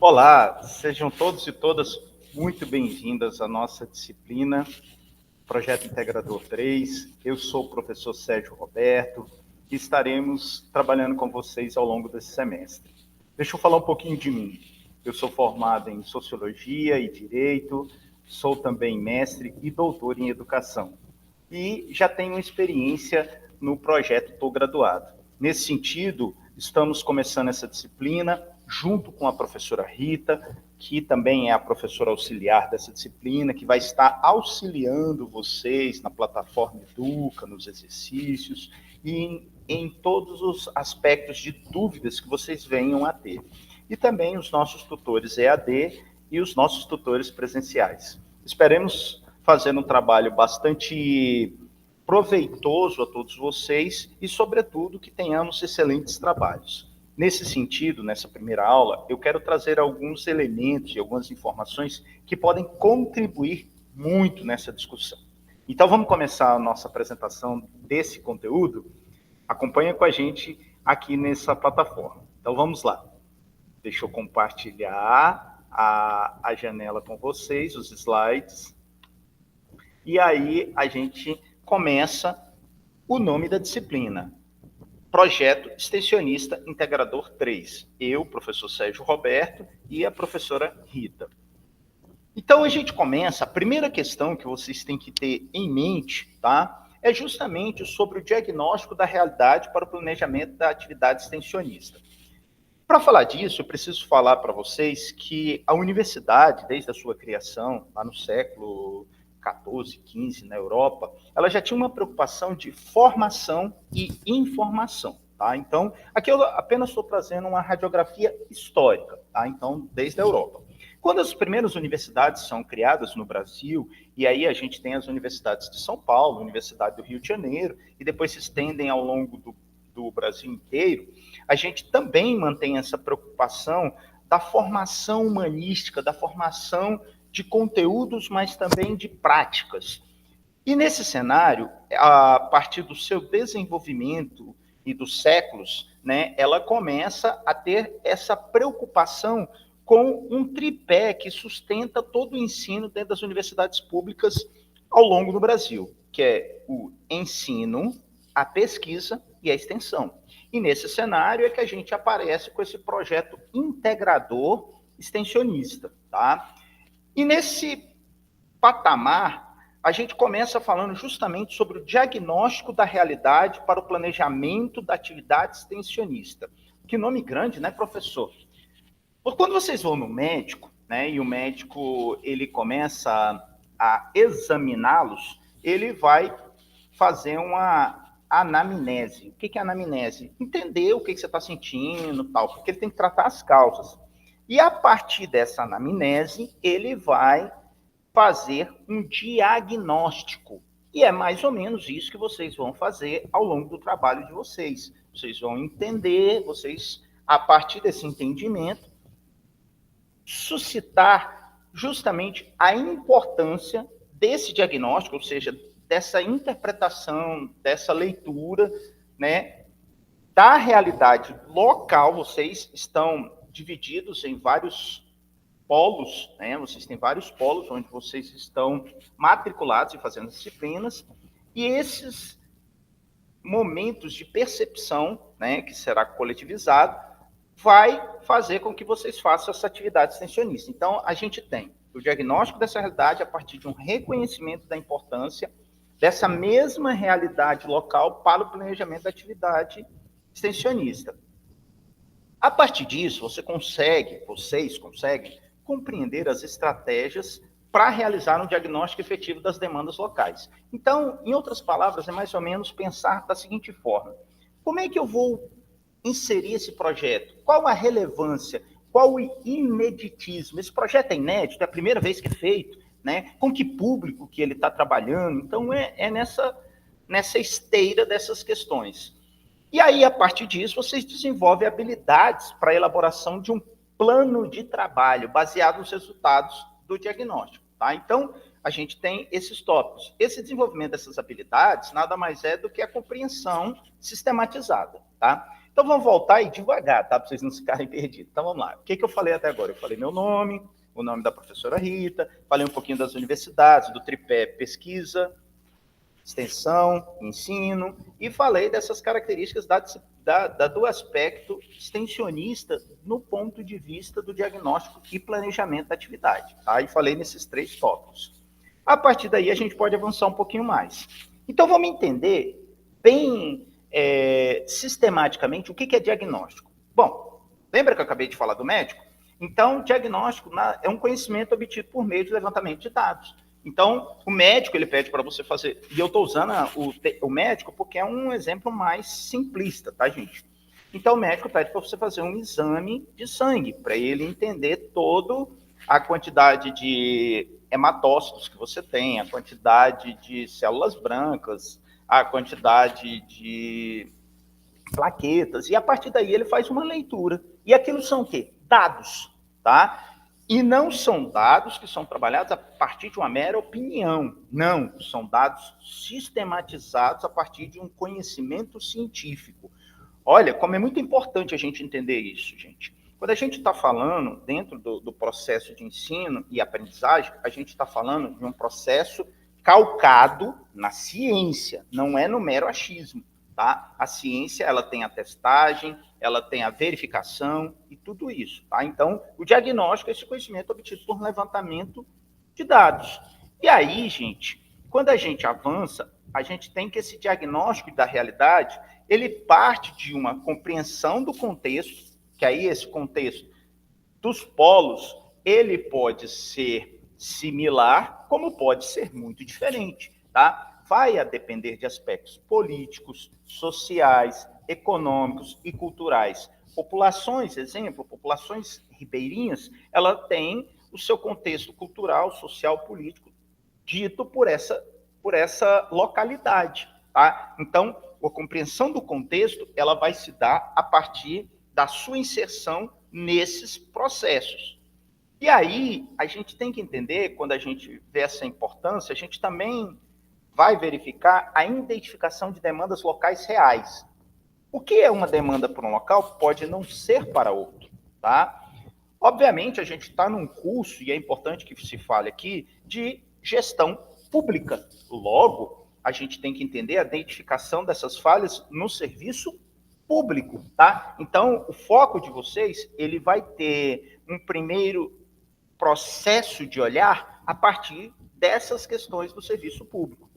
Olá, sejam todos e todas muito bem-vindas à nossa disciplina Projeto Integrador 3. Eu sou o professor Sérgio Roberto e estaremos trabalhando com vocês ao longo desse semestre. Deixa eu falar um pouquinho de mim. Eu sou formado em Sociologia e Direito, sou também mestre e doutor em Educação. E já tenho experiência no projeto Tô Graduado. Nesse sentido, estamos começando essa disciplina junto com a professora Rita, que também é a professora auxiliar dessa disciplina, que vai estar auxiliando vocês na plataforma Educa, nos exercícios e em todos os aspectos de dúvidas que vocês venham a ter. E também os nossos tutores EAD e os nossos tutores presenciais. Esperemos fazer um trabalho bastante proveitoso a todos vocês e, sobretudo, que tenhamos excelentes trabalhos. Nesse sentido, nessa primeira aula, eu quero trazer alguns elementos e algumas informações que podem contribuir muito nessa discussão. Então, vamos começar a nossa apresentação desse conteúdo? Acompanha com a gente aqui nessa plataforma. Então, vamos lá. Deixa eu compartilhar a janela com vocês, os slides. E aí a gente começa o nome da disciplina. Projeto Extensionista Integrador 3. Eu, professor Sérgio Roberto, e a professora Rita. Então a gente começa, a primeira questão que vocês têm que ter em mente, tá? É justamente sobre o diagnóstico da realidade para o planejamento da atividade extensionista. Para falar disso, eu preciso falar para vocês que a universidade, desde a sua criação, lá no século 14, 15, na Europa, ela já tinha uma preocupação de formação e informação. Tá? Então, aqui eu apenas estou trazendo uma radiografia histórica, tá? Então, desde a Europa. Quando as primeiras universidades são criadas no Brasil, e aí a gente tem as universidades de São Paulo, Universidade do Rio de Janeiro, e depois se estendem ao longo do Brasil inteiro, a gente também mantém essa preocupação da formação humanística, da formação de conteúdos, mas também de práticas. E nesse cenário, a partir do seu desenvolvimento e dos séculos, né, ela começa a ter essa preocupação com um tripé que sustenta todo o ensino dentro das universidades públicas ao longo do Brasil, que é o ensino, a pesquisa e a extensão. E nesse cenário é que a gente aparece com esse projeto integrador extensionista, tá? E nesse patamar, a gente começa falando justamente sobre o diagnóstico da realidade para o planejamento da atividade extensionista. Que nome grande, né, professor? Porque quando vocês vão no médico, né, e o médico ele começa a examiná-los, ele vai fazer uma anamnese. O que é anamnese? Entender o que você está sentindo, tal, porque ele tem que tratar as causas. E a partir dessa anamnese, ele vai fazer um diagnóstico. E é mais ou menos isso que vocês vão fazer ao longo do trabalho de vocês. Vocês vão entender, vocês, a partir desse entendimento, suscitar justamente a importância desse diagnóstico, ou seja, dessa interpretação, dessa leitura, né, da realidade local. Vocês estão divididos em vários polos, né? Vocês têm vários polos onde vocês estão matriculados e fazendo disciplinas, e esses momentos de percepção, né, que será coletivizado, vai fazer com que vocês façam essa atividade extensionista. Então, a gente tem o diagnóstico dessa realidade a partir de um reconhecimento da importância dessa mesma realidade local para o planejamento da atividade extensionista. A partir disso, vocês conseguem compreender as estratégias para realizar um diagnóstico efetivo das demandas locais. Então, em outras palavras, é mais ou menos pensar da seguinte forma: como é que eu vou inserir esse projeto? Qual a relevância? Qual o ineditismo? Esse projeto é inédito, é a primeira vez que é feito, né? Com que público que ele está trabalhando? Então, é nessa esteira dessas questões. E aí, a partir disso, vocês desenvolvem habilidades para a elaboração de um plano de trabalho baseado nos resultados do diagnóstico. Tá? Então, a gente tem esses tópicos. Esse desenvolvimento dessas habilidades nada mais é do que a compreensão sistematizada. Tá? Então, vamos voltar aí devagar, tá? Para vocês não ficarem perdidos. Então, vamos lá. O que eu falei até agora? Eu falei meu nome, o nome da professora Rita, falei um pouquinho das universidades, do tripé pesquisa, extensão, ensino, e falei dessas características do aspecto extensionista no ponto de vista do diagnóstico e planejamento da atividade. Tá? E falei nesses 3 tópicos. A partir daí, a gente pode avançar um pouquinho mais. Então, vamos entender bem sistematicamente o que é diagnóstico. Bom, lembra que eu acabei de falar do médico? Então, diagnóstico é um conhecimento obtido por meio de levantamento de dados. Então, o médico, ele pede para você fazer, e eu estou usando o médico porque é um exemplo mais simplista, tá, gente? Então, o médico pede para você fazer um exame de sangue, para ele entender toda a quantidade de hematócitos que você tem, a quantidade de células brancas, a quantidade de plaquetas, e a partir daí ele faz uma leitura. E aquilo são o quê? Dados, tá? E não são dados que são trabalhados a partir de uma mera opinião. Não, são dados sistematizados a partir de um conhecimento científico. Olha, como é muito importante a gente entender isso, gente. Quando a gente está falando dentro do processo de ensino e aprendizagem, a gente está falando de um processo calcado na ciência, não é no mero achismo. Tá? A ciência, ela tem a testagem, ela tem a verificação e tudo isso. Tá? Então, o diagnóstico é esse conhecimento obtido por levantamento de dados. E aí, gente, quando a gente avança, a gente tem que esse diagnóstico da realidade, ele parte de uma compreensão do contexto, que aí esse contexto dos polos, ele pode ser similar, como pode ser muito diferente, tá? Vai a depender de aspectos políticos, sociais, econômicos e culturais. Populações, exemplo, populações ribeirinhas, ela tem o seu contexto cultural, social, político dito por essa localidade, tá? Então, a compreensão do contexto, ela vai se dar a partir da sua inserção nesses processos. E aí, a gente tem que entender, quando a gente vê essa importância, a gente também vai verificar a identificação de demandas locais reais. O que é uma demanda para um local pode não ser para outro, tá? Obviamente, a gente está num curso, e é importante que se fale aqui, de gestão pública. Logo, a gente tem que entender a identificação dessas falhas no serviço público, tá? Então, o foco de vocês, ele vai ter um primeiro processo de olhar a partir dessas questões do serviço público.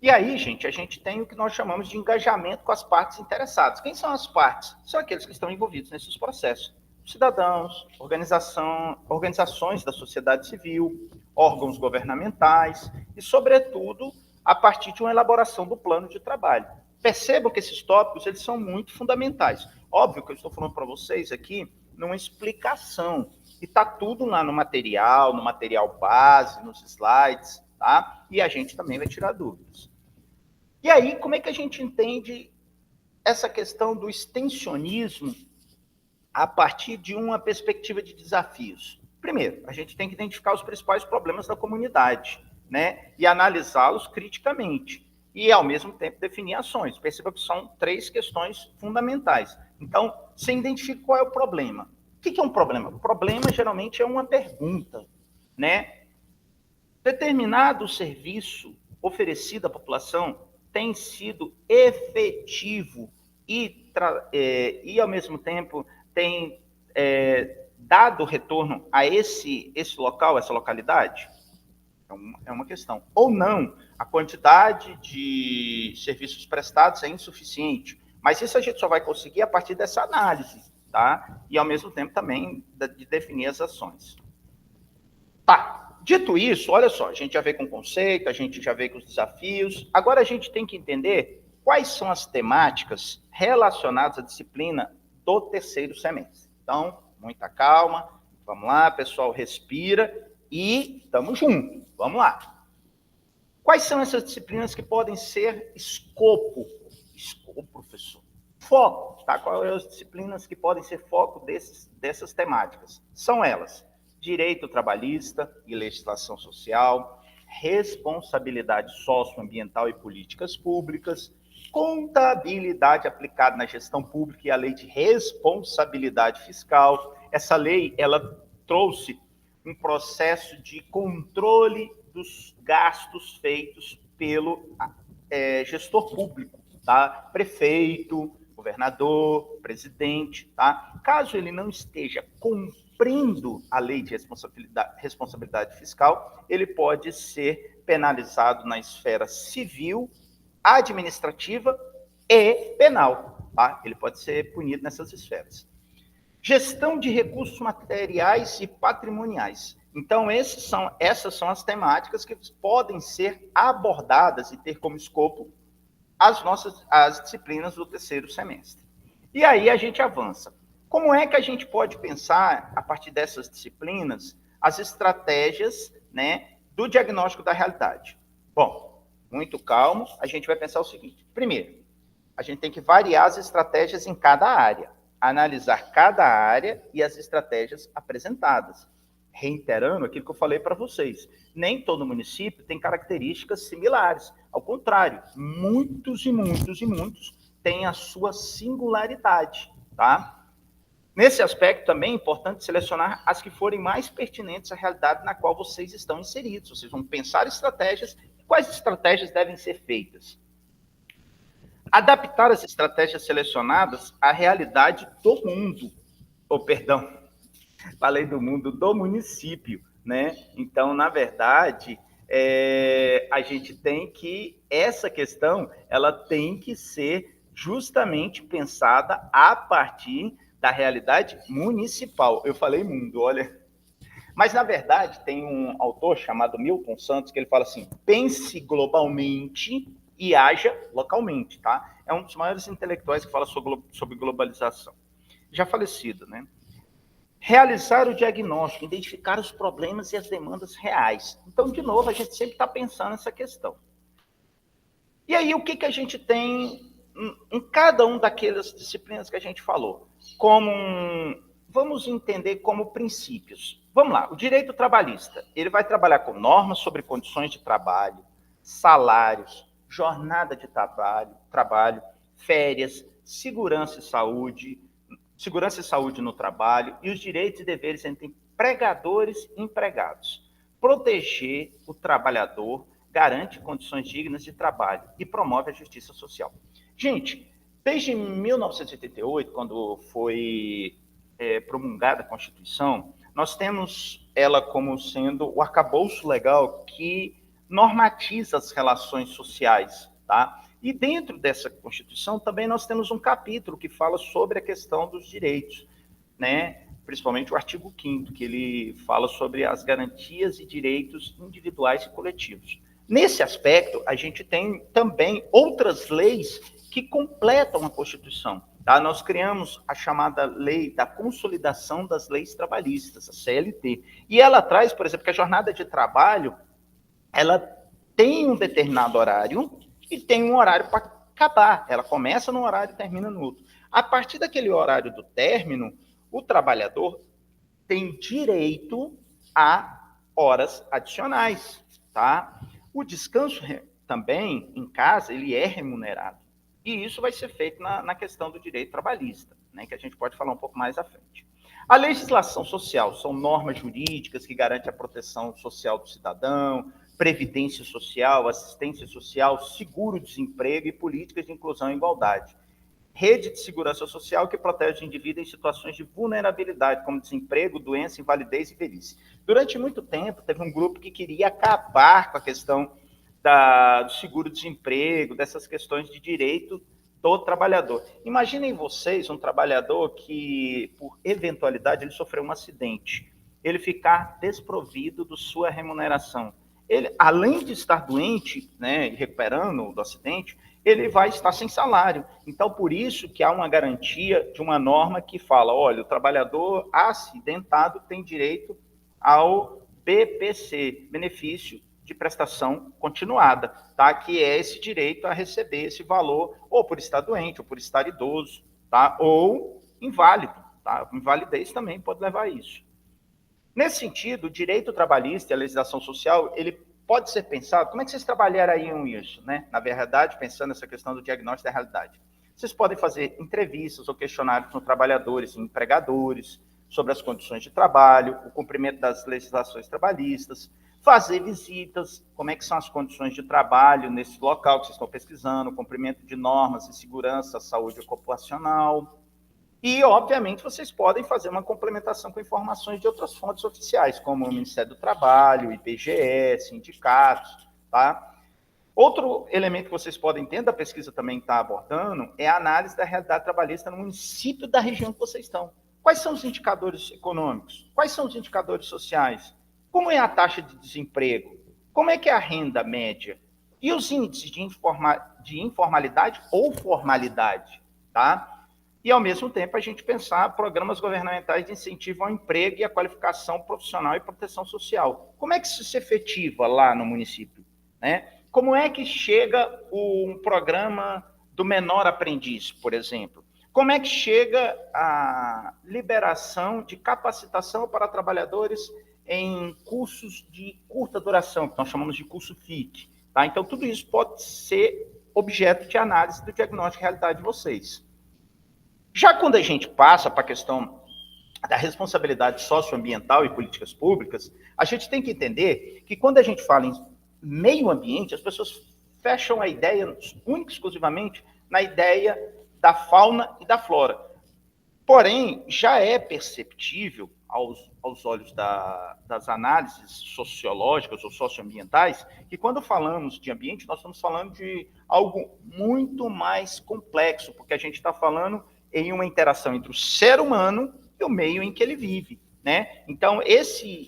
E aí, gente, a gente tem o que nós chamamos de engajamento com as partes interessadas. Quem são as partes? São aqueles que estão envolvidos nesses processos. Cidadãos, organizações da sociedade civil, órgãos governamentais e, sobretudo, a partir de uma elaboração do plano de trabalho. Percebam que esses tópicos eles são muito fundamentais. Óbvio que eu estou falando para vocês aqui numa explicação. E está tudo lá no material base, nos slides, tá? E a gente também vai tirar dúvidas. E aí, como é que a gente entende essa questão do extensionismo a partir de uma perspectiva de desafios? Primeiro, a gente tem que identificar os principais problemas da comunidade, né? E analisá-los criticamente. E, ao mesmo tempo, definir ações. Perceba que são 3 questões fundamentais. Então, você identifica qual é o problema. O que é um problema? O problema, geralmente, é uma pergunta, né? Determinado serviço oferecido à população tem sido efetivo e ao mesmo tempo, tem dado retorno a esse local, essa localidade? É uma questão. Ou não, a quantidade de serviços prestados é insuficiente. Mas isso a gente só vai conseguir a partir dessa análise, tá? E, ao mesmo tempo, também de definir as ações. Tá, dito isso, olha só, a gente já veio com o conceito, a gente já veio com os desafios, agora a gente tem que entender quais são as temáticas relacionadas à disciplina do 3º semestre. Então, muita calma, vamos lá, pessoal, respira e estamos juntos, vamos lá. Quais são essas disciplinas que podem ser escopo? Escopo, professor. Foco, tá? Quais são as disciplinas que podem ser foco dessas temáticas? São elas: direito trabalhista e legislação social, responsabilidade socioambiental e políticas públicas, contabilidade aplicada na gestão pública e a lei de responsabilidade fiscal. Essa lei, ela trouxe um processo de controle dos gastos feitos pelo gestor público, tá? Prefeito, governador, presidente, tá? Caso ele não esteja cumprindo a lei de responsabilidade fiscal, ele pode ser penalizado na esfera civil, administrativa e penal, tá? Ele pode ser punido nessas esferas. Gestão de recursos materiais e patrimoniais. Então, essas são as temáticas que podem ser abordadas e ter como escopo as disciplinas do terceiro semestre. E aí a gente avança. Como é que a gente pode pensar, a partir dessas disciplinas, as estratégias, né, do diagnóstico da realidade? Bom, muito calmo, a gente vai pensar o seguinte. Primeiro, a gente tem que variar as estratégias em cada área, analisar cada área e as estratégias apresentadas. Reiterando aquilo que eu falei para vocês, nem todo município tem características similares. Ao contrário, muitos têm a sua singularidade, tá? Nesse aspecto também é importante selecionar as que forem mais pertinentes à realidade na qual vocês estão inseridos. Vocês vão pensar estratégias e quais estratégias devem ser feitas. Adaptar as estratégias selecionadas à realidade do mundo. Falei do mundo do município, né? Então, na verdade, a gente tem que, essa questão, ela tem que ser justamente pensada a partir da realidade municipal. Eu falei mundo, olha. Mas, na verdade, tem um autor chamado Milton Santos que ele fala assim, pense globalmente e haja localmente, tá? É um dos maiores intelectuais que fala sobre globalização. Já falecido, né? Realizar o diagnóstico, identificar os problemas e as demandas reais. Então, de novo, a gente sempre está pensando nessa questão. E aí, o que a gente tem em cada uma daquelas disciplinas que a gente falou? Vamos entender como princípios. Vamos lá, o direito trabalhista, ele vai trabalhar com normas sobre condições de trabalho, salários, jornada de trabalho, férias, segurança e saúde no trabalho e os direitos e deveres entre empregadores e empregados. Proteger o trabalhador, garante condições dignas de trabalho e promove a justiça social. Gente, desde 1988, quando foi promulgada a Constituição, nós temos ela como sendo o arcabouço legal que normatiza as relações sociais, tá? E dentro dessa Constituição também nós temos um capítulo que fala sobre a questão dos direitos, né? Principalmente o artigo 5º, que ele fala sobre as garantias e direitos individuais e coletivos. Nesse aspecto, a gente tem também outras leis que completam a Constituição. Tá? Nós criamos a chamada Lei da Consolidação das Leis Trabalhistas, a CLT. E ela traz, por exemplo, que a jornada de trabalho ela tem um determinado horário e tem um horário para acabar. Ela começa num horário e termina no outro. A partir daquele horário do término, o trabalhador tem direito a horas adicionais, tá? O descanso também, em casa, ele é remunerado. E isso vai ser feito na questão do direito trabalhista, né, que a gente pode falar um pouco mais à frente. A legislação social são normas jurídicas que garantem a proteção social do cidadão, previdência social, assistência social, seguro-desemprego e políticas de inclusão e igualdade. Rede de segurança social que protege o indivíduo em situações de vulnerabilidade, como desemprego, doença, invalidez e velhice. Durante muito tempo, teve um grupo que queria acabar com a questão do seguro-desemprego, dessas questões de direito do trabalhador. Imaginem vocês um trabalhador que, por eventualidade, ele sofreu um acidente, ele ficar desprovido de sua remuneração. Ele, além de estar doente, né, recuperando do acidente, ele vai estar sem salário. Então, por isso que há uma garantia de uma norma que fala, olha, o trabalhador acidentado tem direito ao BPC, benefício de prestação continuada, tá? Que é esse direito a receber esse valor, ou por estar doente, ou por estar idoso, tá? Ou inválido, tá? Invalidez também pode levar a isso. Nesse sentido, o direito trabalhista e a legislação social, ele pode ser pensado, como é que vocês trabalhariam isso, né? Na verdade, pensando nessa questão do diagnóstico da realidade. Vocês podem fazer entrevistas ou questionários com trabalhadores e empregadores sobre as condições de trabalho, o cumprimento das legislações trabalhistas, fazer visitas, como é que são as condições de trabalho nesse local que vocês estão pesquisando, o cumprimento de normas de segurança, saúde ocupacional. E, obviamente, vocês podem fazer uma complementação com informações de outras fontes oficiais, como o Ministério do Trabalho, IBGE, sindicatos, tá? Outro elemento que vocês podem ter, da pesquisa também está abordando, é a análise da realidade trabalhista no município da região que vocês estão. Quais são os indicadores econômicos? Quais são os indicadores sociais? Como é a taxa de desemprego? Como é que é a renda média? E os índices de informalidade ou formalidade, tá? E, ao mesmo tempo, a gente pensar programas governamentais de incentivo ao emprego e à qualificação profissional e proteção social. Como é que isso se efetiva lá no município, né? Como é que chega um programa do menor aprendiz, por exemplo? Como é que chega a liberação de capacitação para trabalhadores em cursos de curta duração, que nós chamamos de curso FIC, tá? Então, tudo isso pode ser objeto de análise do diagnóstico de realidade de vocês. Já quando a gente passa para a questão da responsabilidade socioambiental e políticas públicas, a gente tem que entender que quando a gente fala em meio ambiente, as pessoas fecham a ideia única e exclusivamente na ideia da fauna e da flora. Porém, já é perceptível aos olhos das análises sociológicas ou socioambientais que quando falamos de ambiente, nós estamos falando de algo muito mais complexo, porque a gente está falando em uma interação entre o ser humano e o meio em que ele vive, né? Então,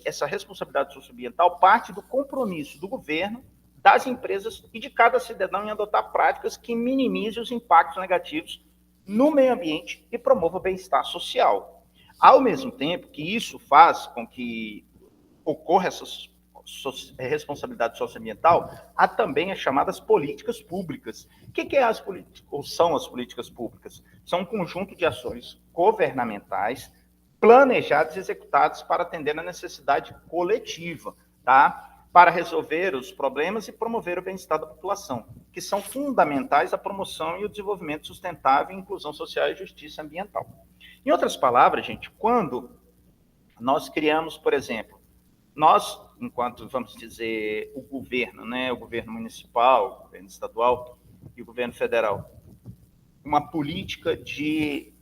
essa responsabilidade socioambiental parte do compromisso do governo, das empresas e de cada cidadão em adotar práticas que minimizem os impactos negativos no meio ambiente e promova o bem-estar social. Ao mesmo tempo que isso faz com que ocorra essa responsabilidade socioambiental, há também as chamadas políticas públicas. O que é são as políticas públicas? São um conjunto de ações governamentais planejadas e executadas para atender a necessidade coletiva, tá? Para resolver os problemas e promover o bem-estar da população, que são fundamentais à promoção e o desenvolvimento sustentável, inclusão social e justiça ambiental. Em outras palavras, gente, quando nós criamos, por exemplo, nós, enquanto, vamos dizer, o governo, né, o governo municipal, o governo estadual e o governo federal, uma política de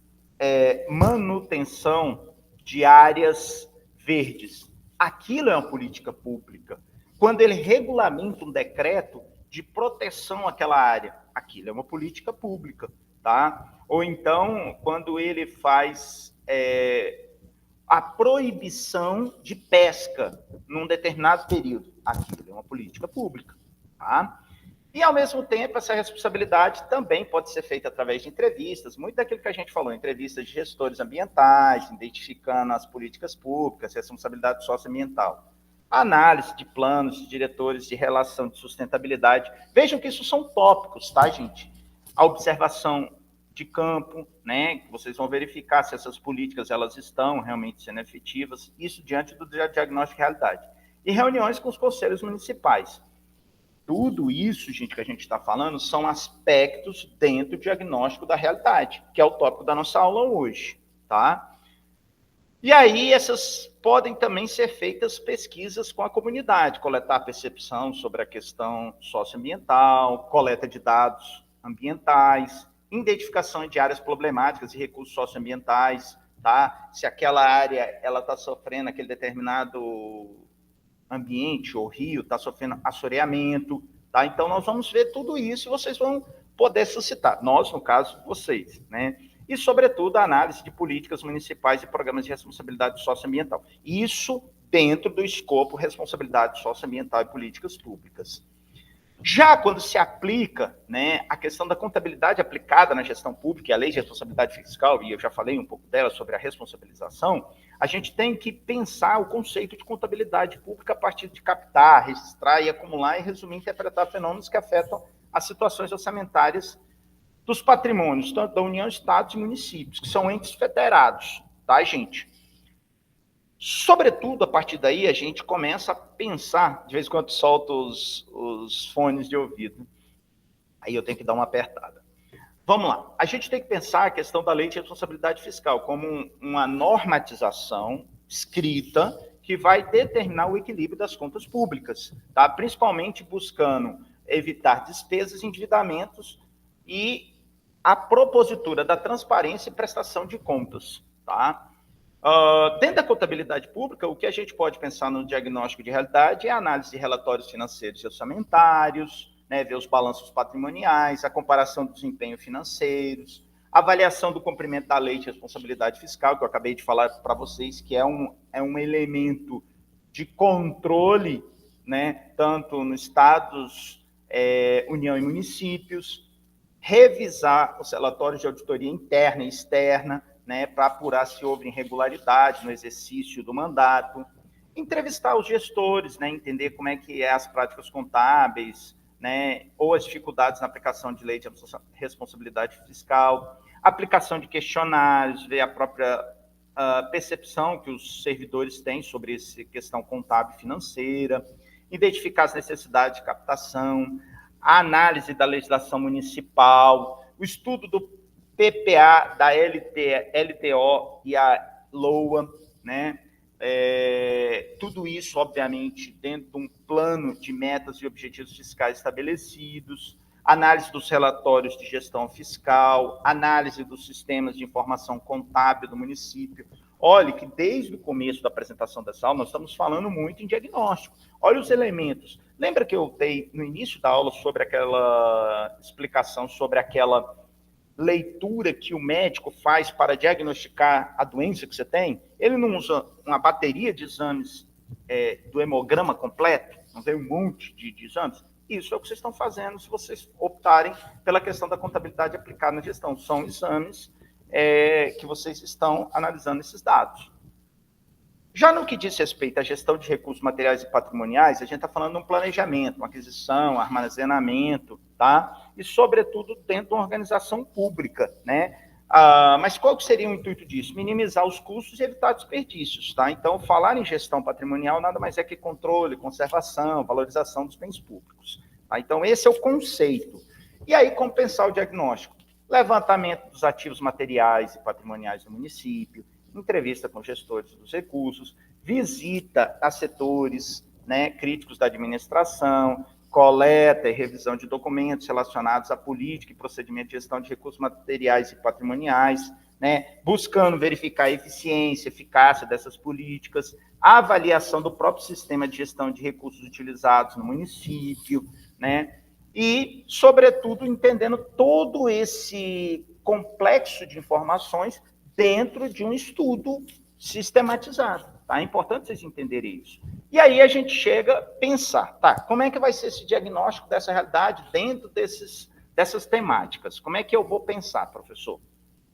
manutenção de áreas verdes. Aquilo é uma política pública. Quando ele regulamenta um decreto de proteção àquela área, aquilo é uma política pública, tá? Ou então, quando ele faz a proibição de pesca num determinado período. Aquilo é uma política pública, tá? E, ao mesmo tempo, essa responsabilidade também pode ser feita através de entrevistas, muito daquilo que a gente falou, entrevistas de gestores ambientais, identificando as políticas públicas, responsabilidade socioambiental, análise de planos de diretores de relação de sustentabilidade. Vejam que isso são tópicos, tá, gente? A observação de campo, né, que vocês vão verificar se essas políticas elas estão realmente sendo efetivas, isso diante do diagnóstico de realidade. E reuniões com os conselhos municipais. Tudo isso, gente, que a gente está falando, são aspectos dentro do diagnóstico da realidade, que é o tópico da nossa aula hoje, tá? E aí, essas podem também ser feitas pesquisas com a comunidade, coletar percepção sobre a questão socioambiental, coleta de dados ambientais, identificação de áreas problemáticas e recursos socioambientais, tá? Se aquela área ela está sofrendo aquele determinado ambiente ou rio está sofrendo assoreamento, tá? Então nós vamos ver tudo isso e vocês vão poder suscitar. Nós, no caso, vocês, né? E, sobretudo, a análise de políticas municipais e programas de responsabilidade socioambiental. Isso dentro do escopo responsabilidade socioambiental e políticas públicas. Já quando se aplica, né, a questão da contabilidade aplicada na gestão pública e a lei de responsabilidade fiscal, e eu já falei um pouco dela sobre a responsabilização, a gente tem que pensar o conceito de contabilidade pública a partir de captar, registrar e acumular e resumir e interpretar fenômenos que afetam as situações orçamentárias dos patrimônios, tanto da União, Estados e municípios, que são entes federados, tá, gente? Sobretudo, a partir daí, a gente começa a pensar, de vez em quando solto os fones de ouvido, aí eu tenho que dar uma apertada. Vamos lá, a gente tem que pensar a questão da lei de responsabilidade fiscal como uma normatização escrita que vai determinar o equilíbrio das contas públicas, tá? Principalmente buscando evitar despesas e endividamentos e a propositura da transparência e prestação de contas, tá? Dentro da contabilidade pública, o que a gente pode pensar no diagnóstico de realidade é a análise de relatórios financeiros e orçamentários, né, ver os balanços patrimoniais, a comparação do desempenho financeiros, avaliação do cumprimento da lei de responsabilidade fiscal, que eu acabei de falar para vocês, que é um elemento de controle, né, tanto nos estados, União e municípios, revisar os relatórios de auditoria interna e externa, né, para apurar se houve irregularidade no exercício do mandato, entrevistar os gestores, né, entender como é que é as práticas contábeis, né, ou as dificuldades na aplicação de lei de responsabilidade fiscal, aplicação de questionários, ver a própria percepção que os servidores têm sobre essa questão contábil e financeira, identificar as necessidades de captação, a análise da legislação municipal, o estudo do PPA, da LTO e a LOA, né? Tudo isso, obviamente, dentro de um plano de metas e objetivos fiscais estabelecidos, análise dos relatórios de gestão fiscal, análise dos sistemas de informação contábil do município. Olhe que desde o começo da apresentação dessa aula, nós estamos falando muito em diagnóstico. Olha os elementos. Lembra que eu dei no início da aula sobre aquela explicação, sobre aquela leitura que o médico faz para diagnosticar a doença que você tem? Ele não usa uma bateria de exames do hemograma completo? Não tem um monte de exames? Isso é o que vocês estão fazendo se vocês optarem pela questão da contabilidade aplicada na gestão. São exames que vocês estão analisando esses dados. Já no que diz respeito à gestão de recursos materiais e patrimoniais, a gente está falando de um planejamento, uma aquisição, armazenamento, tá? E, sobretudo, dentro de uma organização pública, né? Mas qual que seria o intuito disso? Minimizar os custos e evitar desperdícios, tá? Então, falar em gestão patrimonial nada mais é que controle, conservação, valorização dos bens públicos. Tá? Então, esse é o conceito. E aí, como pensar o diagnóstico? Levantamento dos ativos materiais e patrimoniais do município, entrevista com gestores dos recursos, visita a setores, né, críticos da administração, coleta e revisão de documentos relacionados à política e procedimento de gestão de recursos materiais e patrimoniais, né, buscando verificar a eficiência, eficácia dessas políticas, a avaliação do próprio sistema de gestão de recursos utilizados no município, né, e, sobretudo, entendendo todo esse complexo de informações dentro de um estudo sistematizado. Tá? É importante vocês entenderem isso. E aí a gente chega a pensar, tá, como é que vai ser esse diagnóstico dessa realidade dentro dessas temáticas? Como é que eu vou pensar, professor?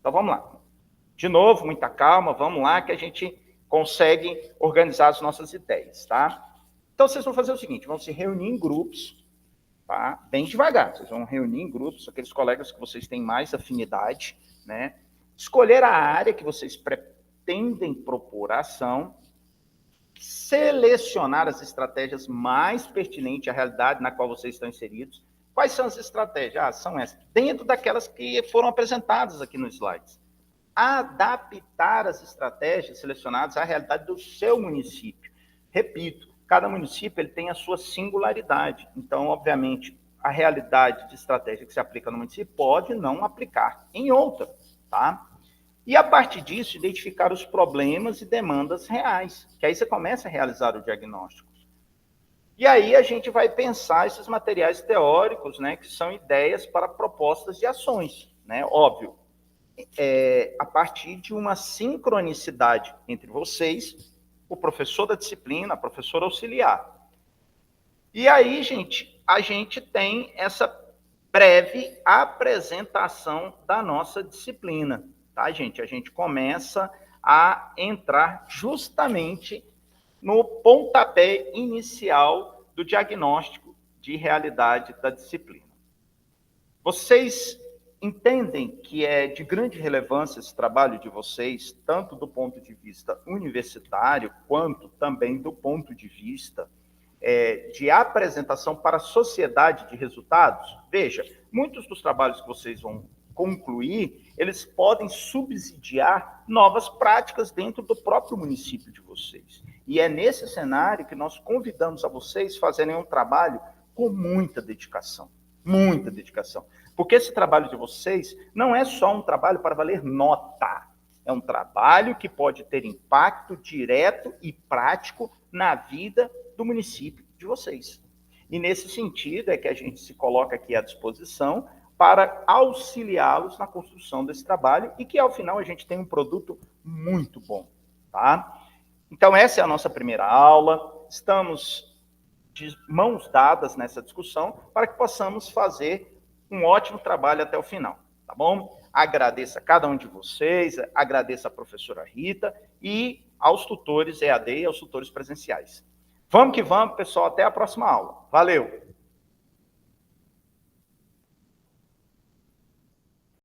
Então, vamos lá. De novo, muita calma, vamos lá, que a gente consegue organizar as nossas ideias, tá? Então, vocês vão fazer o seguinte, vão se reunir em grupos, tá? Bem devagar, vocês vão reunir em grupos, aqueles colegas que vocês têm mais afinidade, né? Escolher a área que vocês pretendem propor a ação, selecionar as estratégias mais pertinentes à realidade na qual vocês estão inseridos. Quais são as estratégias? São essas, dentro daquelas que foram apresentadas aqui nos slides. Adaptar as estratégias selecionadas à realidade do seu município. Repito, cada município ele tem a sua singularidade. Então, obviamente, a realidade de estratégia que se aplica no município pode não aplicar em outra. Tá? E, a partir disso, identificar os problemas e demandas reais, que aí você começa a realizar o diagnóstico. E aí a gente vai pensar esses materiais teóricos, né, que são ideias para propostas de ações, né, óbvio, a partir de uma sincronicidade entre vocês, o professor da disciplina, a professora auxiliar. E aí, gente, a gente tem essa breve apresentação da nossa disciplina, tá, gente? A gente começa a entrar justamente no pontapé inicial do diagnóstico de realidade da disciplina. Vocês entendem que é de grande relevância esse trabalho de vocês, tanto do ponto de vista universitário, quanto também do ponto de vista de apresentação para a sociedade de resultados? Veja, muitos dos trabalhos que vocês vão concluir, eles podem subsidiar novas práticas dentro do próprio município de vocês. E é nesse cenário que nós convidamos a vocês a fazerem um trabalho com muita dedicação. Muita dedicação. Porque esse trabalho de vocês não é só um trabalho para valer nota. É um trabalho que pode ter impacto direto e prático na vida do município de vocês. E nesse sentido é que a gente se coloca aqui à disposição para auxiliá-los na construção desse trabalho e que, ao final, a gente tem um produto muito bom, tá? Então, essa é a nossa primeira aula. Estamos de mãos dadas nessa discussão para que possamos fazer um ótimo trabalho até o final, tá bom? Agradeço a cada um de vocês, agradeço a professora Rita e aos tutores EAD e aos tutores presenciais. Vamos que vamos, pessoal. Até a próxima aula. Valeu!